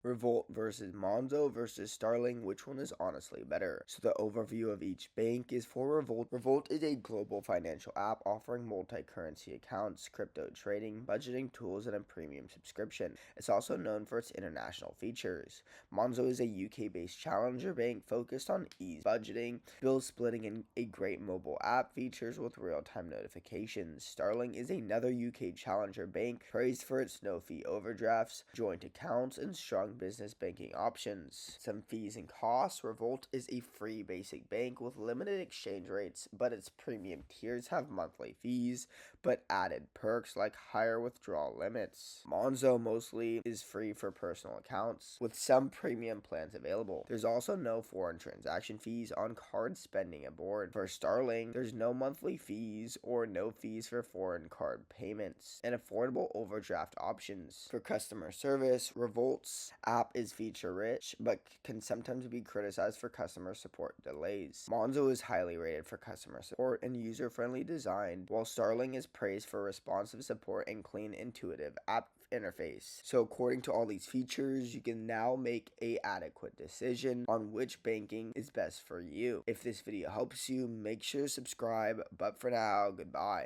Revolt versus Monzo versus Starling, which one is honestly better? So the overview of each bank is for Revolt. Revolt is a global financial app offering multi-currency accounts, crypto trading, budgeting tools, and a premium subscription. It's also known for its international features. Monzo is a UK-based challenger bank focused on ease budgeting, bill splitting, and a great mobile app features with real-time notifications. Starling is another UK challenger bank praised for its no-fee overdrafts, joint accounts, and strong business banking options. Some fees and costs. Revolt is a free basic bank with limited exchange rates, but its premium tiers have monthly fees, but added perks like higher withdrawal limits. Monzo mostly is free for personal accounts, with some premium plans available. There's also no foreign transaction fees on card spending aboard. For Starling, there's no monthly fees or no fees for foreign card payments, and affordable overdraft options. For customer service, Revolt's app is feature rich, but can sometimes be criticized for customer support delays. Monzo is highly rated for customer support and user-friendly design, while Starling is praised for responsive support and clean, intuitive app interface. So according to all these features, you can now make a adequate decision on which banking is best for you. If this video helps you, make sure to subscribe, but for now, goodbye.